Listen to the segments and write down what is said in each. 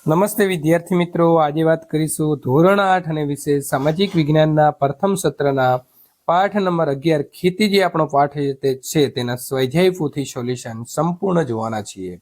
નમસ્તે વિદ્યાર્થી મિત્રો, આજે વાત કરીશું ધોરણ 8 અને વિશેષ સામાજિક વિજ્ઞાનના પ્રથમ સત્રના પાઠ નંબર 11 ખેતી જે આપણો પાઠ છે તેના સ્વાધ્યાય પોથી સોલ્યુશન સંપૂર્ણ જોવાના છીએ.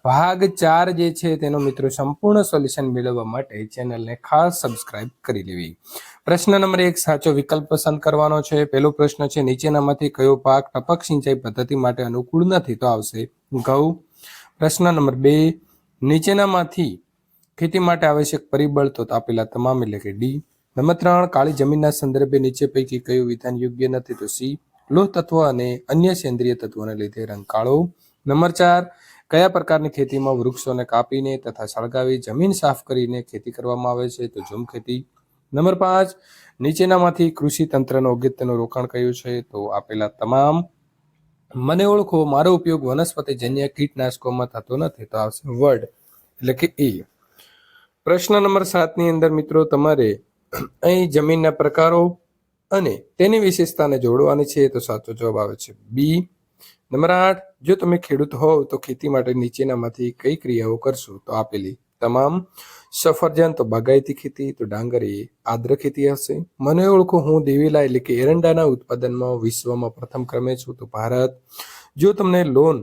ભાગ 4 જે છે તેનો મિત્રો સંપૂર્ણ સોલ્યુશન મેળવવા માટે ચેનલને ખાસ સબસ્ક્રાઇબ કરી લેવી. પ્રશ્ન નંબર 1 સાચો વિકલ્પ પસંદ કરવાનો છે. પહેલો પ્રશ્ન છે, નીચેનામાંથી કયો પાક ટપક સિંચાઈ પદ્ધતિ માટે અનુકૂળ નથી? તો આવશે ઘઉં. પ્રશ્ન નંબર 2, નીચેનામાંથી ખેતી માટે આવશ્યક પરિબળ તો આપેલા તમામ એટલે કે ડી. નંબર 3, કાળી જમીનના સંદર્ભે નીચે પૈકી કયું વિધાન યોગ્ય નથી? તો સી. લોહ તત્વ અને અન્ય સેન્દ્રિય તત્વોને લીધે રંગ કાળો. નંબર 4, કયા પ્રકારની ખેતીમાં વૃક્ષોને કાપીને તથા સળગાવી જમીન સાફ કરીને ખેતી કરવામાં આવે છે? તો ઝૂમ ખેતી. નંબર 5, નીચેનામાંથી કૃષિ તંત્રનો અગત્યનું રોકાણ કયું છે? તો આપેલા તમામ. મને ઓળખો, મારો ઉપયોગ વનસ્પતિજન્ય કીટનાશકોમાં થતો નથી. તો આવશે વર્ડ એટલે કે એ. પ્રશ્ન નંબર 7 ની અંદર મિત્રો તમારે અહીં જમીનના પ્રકારો અને તેની વિશેષતાને જોડવાની છે. તો સાચો જવાબ આવે છે બી. નંબર 8, જો તમે ખેડૂત હોવ તો ખેતી માટે નીચેનામાંથી કઈ ક્રિયાઓ કરશો? તો આપેલી તમામ. સફરજન તો બાગાયતી ખેતી, તો ડાંગર એ આદ્ર ખેતી હશે. મને ઓળખો, હું દિવેલા એટલે કે એરંડાના ઉત્પાદનમાં વિશ્વમાં પ્રથમ ક્રમે છું. તો ભારત. જો તમને લોન,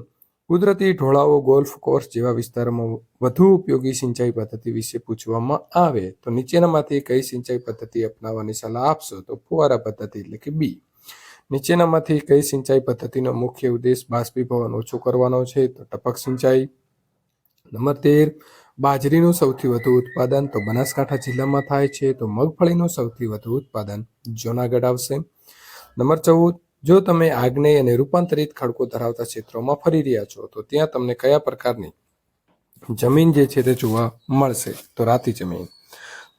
કુદરતી ઢોળાવો, ગોલ્ફ કોર્સ જેવા વિસ્તારોમાં વધુ ઉપયોગી સિંચાઈ પદ્ધતિ વિશે પૂછવામાં આવે તો નીચેનામાંથી કઈ સિંચાઈ પદ્ધતિ અપનાવવાની સલાહ આપશો? તો ફુવારા પદ્ધતિ એટલે કે બી. નીચેનામાંથી કઈ સિંચાઈ પદ્ધતિનો મુખ્ય ઉદ્દેશ બાષ્પીભવન ઓછું કરવાનો છે? તો ટપક સિંચાઈ. નંબર 13, બાજરીનું સૌથી વધુ ઉત્પાદન તો બનાસકાંઠા જિલ્લામાં થાય છે. તો મગફળીનું સૌથી વધુ ઉત્પાદન જૂનાગઢ આવશે. નંબર 14, જો તમે આગ્નેય અને રૂપાંતરિત ખડકો ધરાવતા ક્ષેત્રોમાં ફરી રહ્યા છો તો ત્યાં તમને કયા પ્રકારની જમીન જે છે તે જોવા મળશે? તો રાતી જમીન.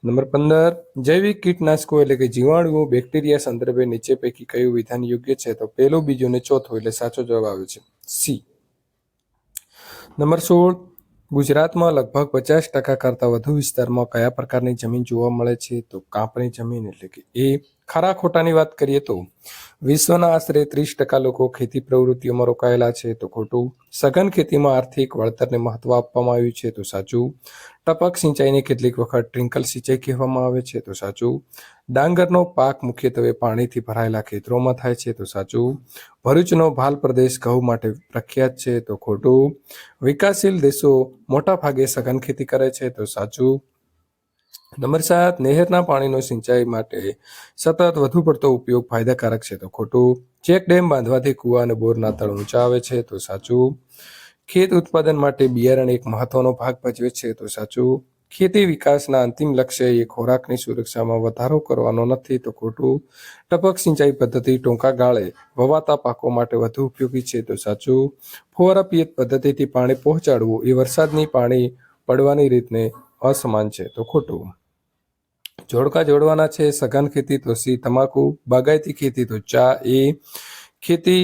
નંબર 15, જૈવિક કીટનાશકો એટલે કે જીવાણુઓ, બેક્ટેરિયા સંદર્ભે નીચે પૈકી કયું વિધાન યોગ્ય છે? તો પહેલો, બીજો ને ચોથો એટલે સાચો જવાબ આવે છે સી. નંબર 16, ગુજરાતમાં લગભગ 50% કરતાં વધુ વિસ્તારમાં કયા પ્રકારની જમીન જોવા મળે છે? તો કાંપણી જમીન એટલે કે એ. ખરા ખોટાની વાત કરીએ તો વિશ્વના આશરે 30% લોકો ખેતી પ્રવૃત્તિઓમાં રોકાયેલા છે. તો ખોટું. સઘન ખેતીમાં આર્થિક વળતરને મહત્વ આપવામાં આવ્યું છે. તો સાચું. ટપક સિંચાઈને કેટલીક વખત ટ્રિંકલ સિંચાઈ કહેવામાં આવે છે. તો સાચું. ડાંગરનો પાક મુખ્યત્વે પાણીથી ભરાયેલા ખેતરોમાં થાય છે. તો સાચું. ભરૂચનો ભાલ પ્રદેશ ઘઉં માટે પ્રખ્યાત છે. તો ખોટું. વિકાસશીલ દેશો મોટા ભાગે સઘન ખેતી કરે છે. તો સાચું. નંબર 7, નહેરના પાણીનો સિંચાઈ માટે સતત વધુ પડતો ઉપયોગ ફાયદાકારક છે. તો ખોટું. ચેક ડેમ બાંધવાથી કુવા અને બોરના તળ ઊંચા આવે છે. તો સાચું. ખેત ઉત્પાદન માટે બિયારણ એક મહત્વનો ભાગ ભજવે છે. તો સાચું. ખેતી વિકાસના અંતિમ લક્ષ્ય એ ખોરાકની સુરક્ષામાં વધારો કરવાનો નથી. તો ખોટું. ટપક સિંચાઈ પદ્ધતિ ટૂંકા ગાળે વવાતા પાકો માટે વધુ ઉપયોગી છે. તો સાચું. ફુવારા પિયત પદ્ધતિથી પાણી પહોંચાડવું એ વરસાદની પાણી પડવાની રીતને અસમાન છે. તો ખોટું. જોડકા જોડવાના છે. સઘન ખેતી તો સી તમાકુ, બાગાયતી ખેતી તો ચા એ, ખેતી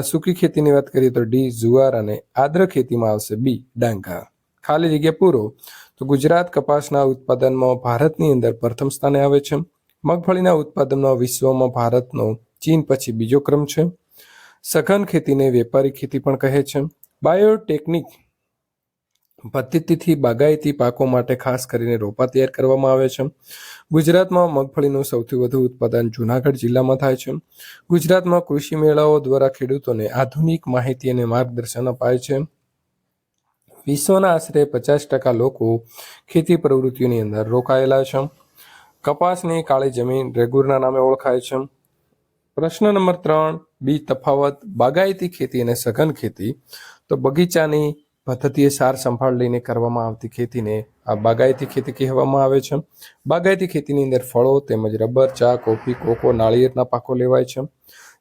સૂકી ખેતીની વાત કરીએ તો ડી જુવાર અને આદ્ર ખેતીમાં આવશે બી ડાંગર. ખાલી જગ્યા પૂરો. તો ગુજરાત કપાસના ઉત્પાદનમાં ભારતની અંદર પ્રથમ સ્થાને આવે છે. મગફળીના ઉત્પાદનમાં વિશ્વમાં ભારતનો ચીન પછી બીજો ક્રમ છે. સઘન ખેતીને વેપારી ખેતી પણ કહે છે. બાયોટેકનિક પદ્ધતિથી બાગાયતી પાકો માટે ખાસ કરીને રોપા તૈયાર કરવામાં આવે છે. ગુજરાતમાં મગફળીનું સૌથી વધુ ઉત્પાદન જૂનાગઢ જિલ્લામાં થાય છે. ગુજરાતમાં કૃષિ મેળાઓ દ્વારા ખેડૂતોને આધુનિક માહિતી અને માર્ગદર્શન અપાય છે. વિશ્વના આશરે 50% લોકો ખેતી પ્રવૃત્તિઓની અંદર રોકાયેલા છે. કપાસની કાળી જમીન રેગુરના નામે ઓળખાય છે. પ્રશ્ન નંબર 3, બી તફાવત બાગાયતી ખેતી અને સઘન ખેતી. તો બગીચાની પદ્ધતિએ સાર સંભાળ લઈને કરવામાં આવતી ખેતીને આ બાગાયતી ખેતી કહેવામાં આવે છે. બાગાયતી ખેતીની અંદર ફળો તેમજ રબર, ચા, કોફી, કોકો, નાળિયેરના પાકો લેવાય છે.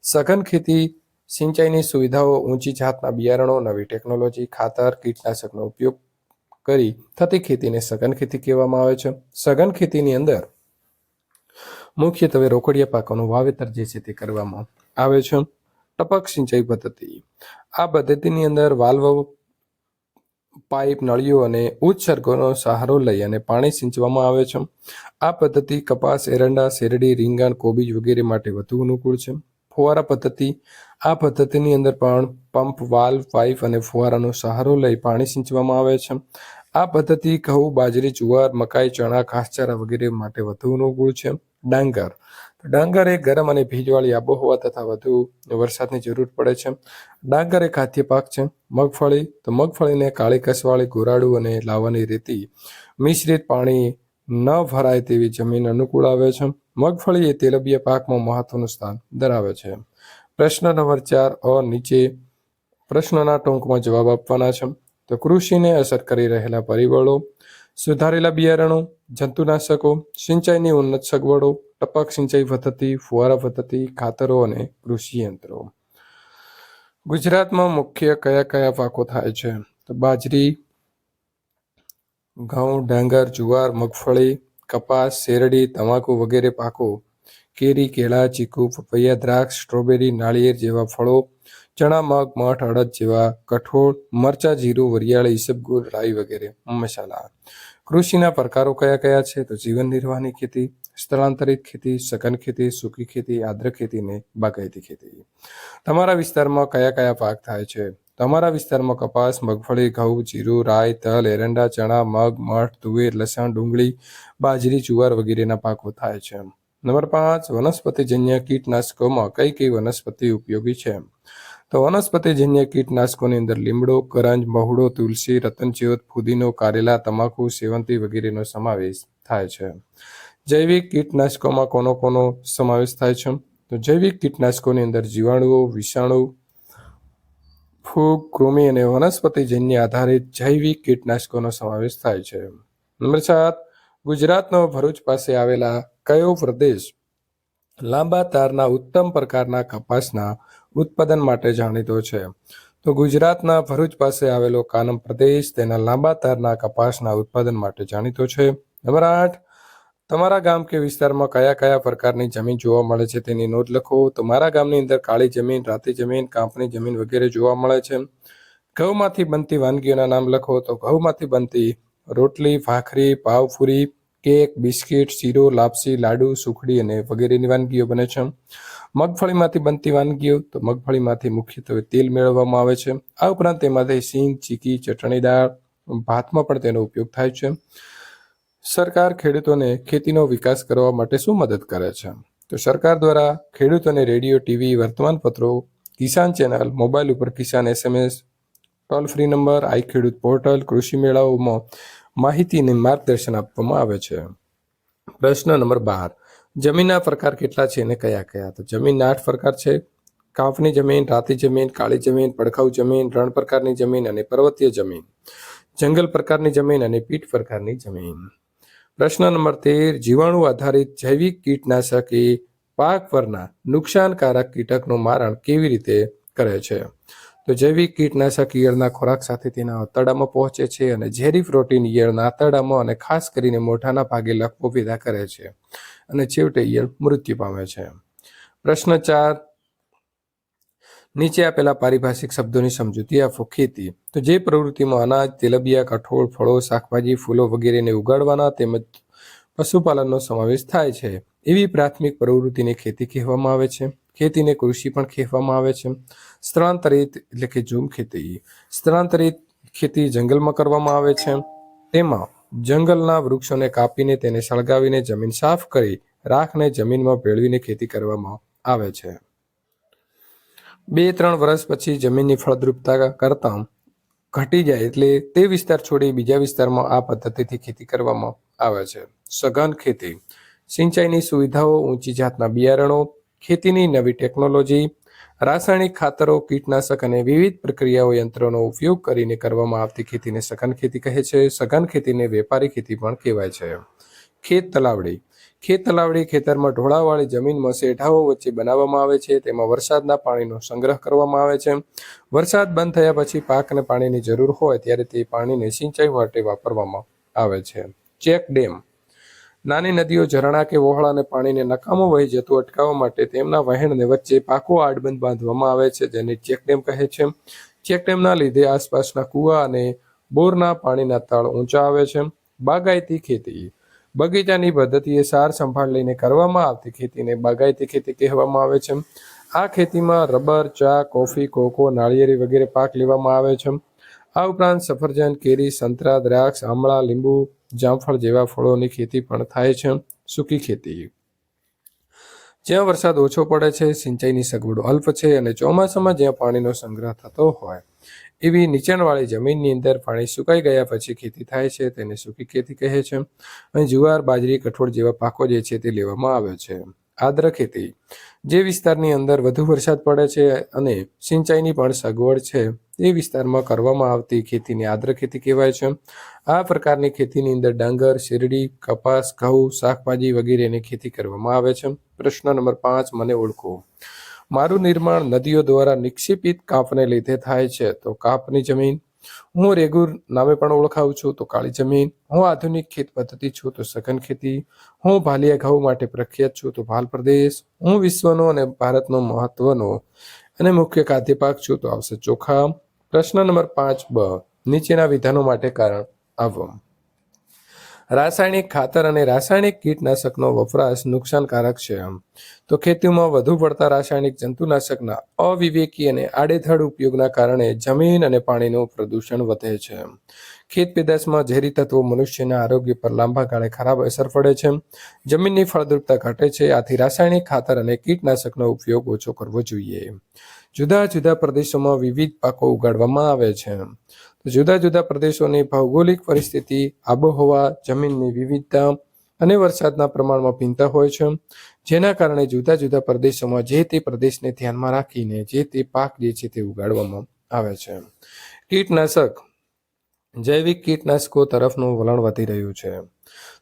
સઘન ખેતી સિંચાઈની સુવિધાઓ, ઊંચી જાતના બિયારણો, નવી ટેકનોલોજી, ખાતર, કીટનાશકનો ઉપયોગ કરી થતી ખેતીને સઘન ખેતી કહેવામાં આવે છે. સઘન ખેતીની અંદર મુખ્યત્વે રોકડિયા પાકોનું વાવેતર જે છે તે કરવામાં આવે છે. ટપક સિંચાઈ પદ્ધતિ. આ પદ્ધતિની અંદર વાલ્વ, પાઇપ, નળીઓ અને ઉત્સર્ગોનો સહારો લઈ અને પાણી સિંચવામાં આવે છે. આ પદ્ધતિ કપાસ, એરંડા, શેરડી, રીંગણ, કોબીજ વગેરે માટે વધુ અનુકૂળ છે. ફુવારા પદ્ધતિ. આ પદ્ધતિની અંદર પણ પંપ, વાલ્વ, પાઇપ અને ફુવારાનો સહારો લઈ પાણી સિંચવામાં આવે છે. આ પદ્ધતિ ઘઉં, બાજરી, જુવાર, મકાઈ, ચણા, ઘાસચારા વગેરે માટે વધુ અનુકૂળ છે. ડાંગર. ડાંગર એ ગરમ અને ભેજવાળી આબોહવા તથા વધુ વરસાદની જરૂર પડે છે. ડાંગર એ ખાદ્ય પાક છે. મગફળી. તો મગફળીને કાળી કસવાળી, ગોરાડું અને લાવાની રેતી મિશ્રિત પાણી ન ભરાય તેવી જમીન અનુકૂળ આવે છે. મગફળી એ તેલબિયા પાકમાં મહત્વનું સ્થાન ધરાવે છે. પ્રશ્ન નંબર 4 નીચે પ્રશ્નના ટૂંકમાં જવાબ આપવાના છે. તો કૃષિને અસર કરી રહેલા પરિબળો: સુધારેલા બિયારણો, જંતુનાશકો, સિંચાઈની ઉન્નત સગવડો, ટપક સિંચાઈ પદ્ધતિ, ફુવારા પદ્ધતિ, ખાતરો અને કૃષિ યંત્રો. ગુજરાતમાં મુખ્ય કયા કયા પાકો થાય છે? તો બાજરી, ઘઉં, ડાંગર, જુવાર, મગફળી, કપાસ, શેરડી, તમાકુ વગેરે પાકો. કેરી, કેળા, ચીકુ, પપૈયા, દ્રાક્ષ, સ્ટ્રોબેરી, નાળિયેર જેવા ફળો, ચણા, મગ, મઠ, અડદ જેવા કઠોળ, મરચા, જીરું, વરિયાળી, ઈસબગુલ, રાઈ વગેરે મસાલા. કૃષિના પ્રકારો કયા કયા છે? તો જીવન નિર્વાહની ખેતી, સ્થળાંતરિત ખેતી, સઘન ખેતી, સૂકી ખેતી, આદ્ર ખેતી અને બાગાયતી ખેતી. તમારા વિસ્તારમાં કયા કયા પાક થાય છે? તમારા વિસ્તારમાં કપાસ, મગફળી, ઘઉં, જીરું, રાઈ, તલ, એરંડા, ચણા, મગ, મઠ, તુવેર, લસણ, ડુંગળી, બાજરી, જુવાર વગેરેના પાકો થાય છે. નંબર 5, વનસ્પતિજન્ય કીટનાશકોમાં કઈ કઈ વનસ્પતિ ઉપયોગી છે? તો વનસ્પતિજન્ય કીટનાશકોની અંદર લીમડો, કરંજ, મહુડો, તુલસી, રતનચ્યોત, ફુદીનો, કારેલા, તમાકુ, સેવંતી વગેરેનો સમાવેશ થાય છે. જૈવિક કીટનાશકોમાં કોનો સમાવેશ થાય છે? તો જૈવિક કીટનાશકોની અંદર જીવાણુઓ, વિષાણુ, ફૂગ, કૃમિ અને વનસ્પતિજન્ય આધારિત જૈવિક કીટનાશકોનો સમાવેશ થાય છે. નંબર 7, ગુજરાતનો ભરૂચ પાસે આવેલા કયો પ્રદેશ લાંબા તારના ઉત્તમ પ્રકારના કપાસના ઉત્પાદન માટે જાણીતો છે? તો ગુજરાતના ભરૂચ પાસે આવેલો કાનમ પ્રદેશ તેના લાંબા તારના કપાસના ઉત્પાદન માટે જાણીતો છે. નંબર 8, તમારા ગામ કે વિસ્તારમાં કયા કયા પ્રકારની જમીન જોવા મળે છે તેની નોંધ લખો. તો મારા ગામની અંદર કાળી જમીન, રાતી જમીન, કાંપની જમીન વગેરે જોવા મળે છે. ઘઉંમાંથી બનતી વાનગીઓના નામ લખો. તો ઘઉંમાંથી બનતી રોટલી, ભાખરી, પાવપુરી, કેક, બિસ્કિટ, શીરો, લાપસી, લાડુ, સુખડી અને વગેરેની વાનગીઓ બને છે. મગફળીમાંથી બનતી વાનગીઓ: તો મગફળીમાંથી મુખ્યત્વે તેલ મેળવવામાં આવે છે. આ ઉપરાંત તેમાંથી સિંગ, ચીકી, ચટણી દાળ, ભાતમાં પણ તેનો ઉપયોગ થાય છે. સરકાર ખેડૂતોને ખેતીનો વિકાસ કરવા માટે શું મદદ કરે છે? તો સરકાર દ્વારા ખેડૂતોને રેડિયો, ટીવી, વર્તમાનપત્રો, કિસાન ચેનલ, મોબાઈલ ઉપર કિસાન SMS, ટોલ ફ્રી નંબર, આઈ ખેડૂત પોર્ટલ, કૃષિ મેળાઓમાં માહિતી અને માર્ગદર્શન આપવામાં આવે છે. પ્રશ્ન નંબર 12, જમીનના પ્રકાર કેટલા છે અને કયા કયા? તો જમીનના 8 પ્રકાર છે. કાંપની જમીન, રાતી જમીન, કાળી જમીન, પડખાઉ જમીન, રણ પ્રકારની જમીન અને પર્વતીય જમીન, જંગલ પ્રકારની જમીન અને પીઠ પ્રકારની જમીન. પ્રશ્ન નંબર 13, જીવાણુ આધારિત જૈવિક કીટનાશક એ પાક પરના નુકસાનકારક કીટકનું મારણ કેવી રીતે કરે છે? તો જૈવિક કીટનાશક ઈયળના ખોરાક સાથે તેના આંતરડામાં પહોંચે છે અને ઝેરી પ્રોટીન ઈયળના આંતરડામાં અને ખાસ કરીને મોઢાના ભાગે લકવો પેદા કરે છે અને છેવટે ઈયળ મૃત્યુ પામે છે. પ્રશ્ન 4, નીચે આપેલા પારિભાષિક શબ્દોની સમજૂતી આપો. ખેતી: તો જે પ્રવૃત્તિમાં અનાજ, તેલબિયા, કઠોળ, ફળો, શાકભાજી, ફૂલો વગેરેને ઉગાડવાના તેમજ પશુપાલનનો સમાવેશ થાય છે એવી પ્રાથમિક પ્રવૃત્તિને ખેતી કહેવામાં આવે છે. ખેતીને કૃષિ પણ કહેવામાં આવે છે. સ્થળાંતરિત એટલે કે ઝૂમ ખેતી: સ્થળાંતરિત ખેતી જંગલમાં કરવામાં આવે છે. તેમાં જંગલના વૃક્ષોને કાપીને તેને સળગાવીને જમીન સાફ કરી રાખને જમીનમાં ભેળવીને ખેતી કરવામાં આવે છે. 2-3 વર્ષ પછી જમીનની ફળદ્રુપતા કરતાં ઘટી જાય એટલે તે વિસ્તાર છોડી બીજા વિસ્તારમાં આ પદ્ધતિથી ખેતી કરવામાં આવે છે. સઘન ખેતી: સિંચાઈની સુવિધાઓ, ઊંચી જાતના બિયારણો, ખેતીની નવી ટેકનોલોજી, રાસાયણિક ખાતરો, કીટનાશક અને વિવિધ પ્રક્રિયાઓ યંત્રોનો ઉપયોગ કરીને કરવામાં આવતી ખેતીને સઘન ખેતી કહે છે. સઘન ખેતીને વેપારી ખેતી પણ કહેવાય છે. ખેત તલાવડી: ખેત તલાવડી ખેતરમાં ઢોળાવવાળી જમીનમાં શેઢાઓ વચ્ચે બનાવવામાં આવે છે. તેમાં વરસાદના પાણીનો સંગ્રહ કરવામાં આવે છે. વરસાદ બંધ થયા પછી પાકને પાણીની જરૂર હોય ત્યારે તે પાણીને સિંચાઈ માટે વાપરવામાં આવે છે. ચેક ડેમ: નાની નદીઓ, ઝરણા કે વહોળાને પાણીને નકામું વહી જતું અટકાવવા માટે તેમના વહેણને વચ્ચે પાકો આડબંધ બાંધવામાં આવે છે જેને ચેકડેમ કહે છે. ચેકડેમના લીધે આસપાસના કૂવા અને બોરના પાણીના તળ ઊંચા આવે છે. બાગાયતી ખેતી: બગીચાની પદ્ધતિએ સાર સંભાળ લઈને કરવામાં આવતી ખેતીને બાગાયતી ખેતી કહેવામાં આવે છે. આ ખેતીમાં રબર, ચા, કોફી, કોકો, નાળિયેરી વગેરે પાક લેવામાં આવે છે. આ ઉપરાંત સફરજન, કેરી, સંતરા, દ્રાક્ષ, આમળા, લીંબુ, જામફળ જેવા ફળોની ખેતી પણ થાય છે. સૂકી ખેતી જ્યાં વરસાદ ઓછો પડે છે, સિંચાઈની સગવડો અલ્પ છે અને ચોમાસામાં જ્યાં પાણીનો સંગ્રહ થતો હોય એવી નીચાણવાળી જમીનની અંદર પાણી સુકાઈ ગયા પછી ખેતી થાય છે તેને સૂકી ખેતી કહે છે. અહીં જુવાર, બાજરી, કઠોળ જેવા પાકો જે છે તે લેવામાં આવે છે. આદ્ર ખેતી જે વિસ્તારની અંદર વધુ વરસાદ પડે છે અને સિંચાઈની પણ સગવડ છે તે વિસ્તારમાં કરવામાં આવતી ખેતીને આદ્ર ખેતી કહેવાય છે. આ પ્રકારની ખેતીની અંદર ડાંગર, શેરડી, કપાસ, ઘઉં, શાકભાજી વગેરેની ખેતી કરવામાં આવે છે. પ્રશ્ન નંબર 5, મને ઓળખો. મારું નિર્માણ નદીઓ દ્વારા નિક્ષેપિત કાપને લીધે થાય છે તો કાપની જમીન. હું રેગુર નામે પણ ઓળખાવું છું તો કાળી જમીન. હું આધુનિક ખેત પદ્ધતિ છું તો સઘન ખેતી. હું ભાલિયા ઘઉં માટે પ્રખ્યાત છું તો ભાલ પ્રદેશ. હું વિશ્વનો અને ભારતનો મહત્વનો અને મુખ્ય ખાદ્ય પાક છું તો આવશે ચોખા. પ્રશ્ન નંબર 5બ, નીચેના વિધાનો માટે કારણ આપો. રાસાયણિક ખાતર અને રાસાયણિક કીટનાશકનો વપરાશ નુકસાનકારક છે. તો ખેતીમાં વધુ પડતા રાસાયણિક જંતુનાશકના અવિવેકી અને આડેધડ ઉપયોગના કારણે જમીન અને પાણીનું પ્રદૂષણ વધે છે. ખેત પેદાશમાં ઝેરી તત્વો મનુષ્યના આરોગ્ય પર લાંબા ગાળે ખરાબ અસર પડે છે. જમીનની ફળદ્રુપતા ઘટે છે. આથી રાસાયણિક ખાતર અને કીટનાશકનો ઉપયોગ ઓછો કરવો જોઈએ. જુદા જુદા પ્રદેશોમાં વિવિધ પાકો ઉગાડવામાં આવે છે. જુદા જુદા પ્રદેશોની ભૌગોલિક પરિસ્થિતિ, આબોહવા, જમીનની વિવિધતા અને વરસાદના પ્રમાણમાં ભિન્નતા હોય છે, જેના કારણે જુદા જુદા પ્રદેશોમાં જે તે પ્રદેશને ધ્યાનમાં રાખીને જે તે પાક જે છે તે ઉગાડવામાં આવે છે. કીટનાશક જૈવિક કીટનાશકો તરફનું વલણ વધી રહ્યું છે.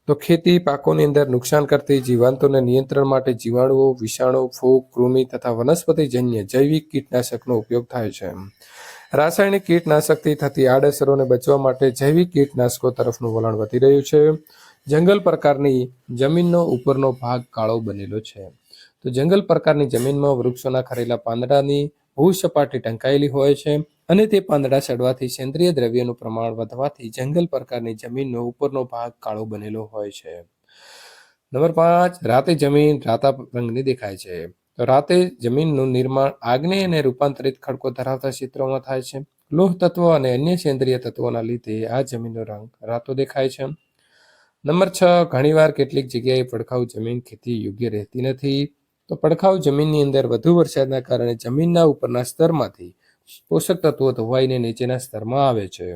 તો ખેતી પાકોની અંદર નુકસાન કરતી જીવાંતોને નિયંત્રણ માટે જીવાણુઓ, વિષાણુ, ફૂગ, કૃમિ તથા વનસ્પતિજન્ય જૈવિક કીટનાશકનો ઉપયોગ થાય છે. રાસાયણિક કીટનાશકથી થતી આડઅસરોને બચવા માટે જૈવિક કીટનાશકો તરફનું વલણ વધી રહ્યું છે. જંગલ પ્રકારની જમીનનો ઉપરનો ભાગ કાળો બનેલો છે. તો જંગલ પ્રકારની જમીનમાં વૃક્ષોના ખરેલા પાંદડાની ભૂસપાટી ઢંકાયેલી હોય છે અને તે પાંદડા સડવાથી સેન્દ્રિય દ્રવ્યનું પ્રમાણ વધવાથી જંગલ પ્રકારની જમીનનો ઉપરનો ભાગ કાળો બનેલો હોય છે. નંબર 5, રાતે જમીન રાતા રંગની દેખાય છે. તો રાતે જમીનનું નિર્માણ આગ્નેય અને રૂપાંતરિત ખડકો ધરાવતા ક્ષેત્રોમાં થાય છે. લોહ તત્વો અને અન્ય સેન્દ્રિય તત્વોના લીધે આ જમીનનો રંગ રાતો દેખાય છે. નંબર 6, ઘણીવાર કેટલીક જગ્યાએ પડખાઉ જમીન ખેતી યોગ્ય રહેતી નથી. તો પડખાઉ જમીનની અંદર વધુ વરસાદના કારણે જમીનના ઉપરના સ્તરમાંથી પોષક તત્વો ધોવાઈને નીચેના સ્તરમાં આવે છે.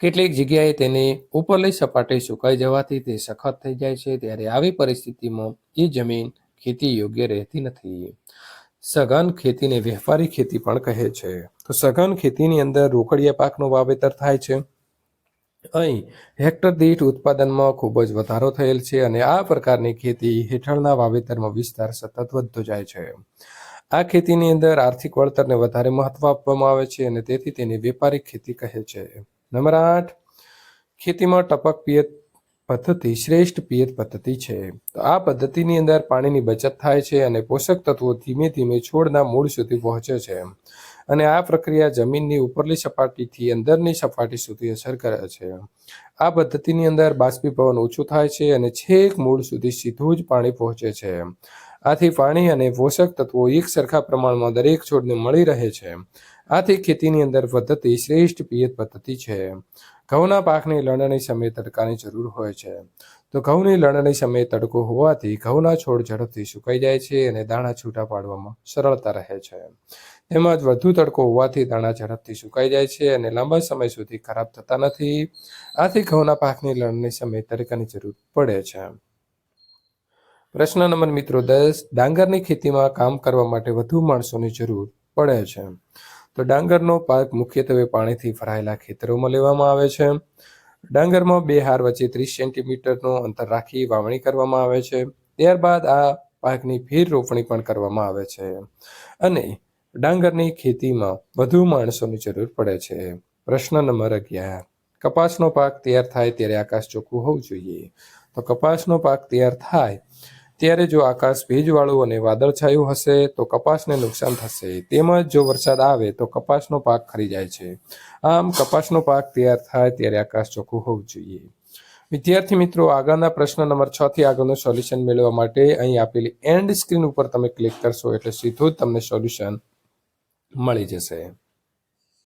કેટલીક જગ્યાએ તેની ઉપરલી સપાટી સુકાઈ જવાથી તે સખત થઈ જાય છે. ત્યારે આવી પરિસ્થિતિમાં એ જમીન ખેતી યોગ્ય રહેતી નથી. સઘન ખેતીને વ્યાપારી ખેતી પણ કહે છે. તો સઘન ખેતીની અંદર રોકડિયા પાકનું વાવેતર થાય છે. અહીં હેક્ટર દીઠ ઉત્પાદનમાં ખૂબ જ વધારો થયેલ છે અને આ પ્રકારની ખેતી હેઠળના વાવેતરમાં વિસ્તાર સતત વધતો જાય છે. આ ખેતીની અંદર આર્થિક વળતરને વધારે મહત્વ આપવામાં આવે છે અને તેથી તેને વ્યાપારિક ખેતી કહે છે. નંબર 8, ખેતીમાં ટપક પિયત પદ્ધતિ શ્રેષ્ઠ પિયત પદ્ધતિ છે. તો આ પદ્ધતિની અંદર પાણીની બચત થાય છે અને પોષક તત્વો ધીમે ધીમે છોડના મૂળ સુધી પહોંચે છે અને આ પ્રક્રિયા જમીનની ઉપરલી સપાટીથી અંદરની સપાટી સુધી અસર કરે છે. આ પદ્ધતિની અંદર બાષ્પીભવન ઓછું થાય છે અને છેક મૂળ સુધી સીધું જ પાણી પહોંચે છે. આથી પાણી અને પોષક તત્વો એક સરખા પ્રમાણમાં દરેક છોડને મળી રહે છે. આથી ખેતીની અંદર પદ્ધતિ શ્રેષ્ઠ પિયત પદ્ધતિ છે. ઘઉંના પાકની લણણી સમયે તડકાની જરૂર હોય છે. તો ઘઉંની લણણી સમયે તડકો હોવાથી ઘઉંના છોડ ઝડપથી સુકાઈ જાય છે અને દાણા છૂટા પાડવામાં સરળતા રહે છે. તેમજ વધુ તડકો હોવાથી દાણા ઝડપથી સુકાઈ જાય છે અને લાંબા સમય સુધી ખરાબ થતા નથી. આથી ઘઉંના પાકની લણણી સમયે તડકાની જરૂર પડે છે. પ્રશ્ન નંબર મિત્રો 10, ડાંગરની ખેતીમાં કામ કરવા માટે વધુ માણસોની જરૂર પડે છે. તો ડાંગરનો પાક મુખ્યત્વે પાણીથી ભરાયેલા ખેતરોમાં લેવામાં આવે છે. ડાંગરમાં 2 હાર વચ્ચે 30 સેન્ટીમીટરનું અંતર રાખી વાવણી કરવામાં આવે છે. ત્યારબાદ આ પાકની ફેર રોપણી પણ કરવામાં આવે છે અને ડાંગરની ખેતીમાં વધુ માણસોની જરૂર પડે છે. પ્રશ્ન નંબર 11, કપાસનો પાક તૈયાર થાય ત્યારે આકાશ ચોખ્ખું હોવું જોઈએ. તો કપાસનો પાક તૈયાર થાય ત્યારે જો આકાશ ભેજવાળું અને વાદળછાયું હશે તો કપાસને નુકસાન થશે. તેમજ જો વરસાદ આવે તો કપાસનો પાક ખરી જાય છે. આમ કપાસનો પાક તૈયાર થાય ત્યારે આકાશ ચોખ્ખું હોવું જોઈએ. વિદ્યાર્થી મિત્રો, આગળના પ્રશ્ન નંબર 6 થી આગળનું સોલ્યુશન મેળવવા માટે અહીં આપેલી એન્ડ સ્ક્રીન ઉપર તમે ક્લિક કરશો એટલે સીધું જ તમને સોલ્યુશન મળી જશે.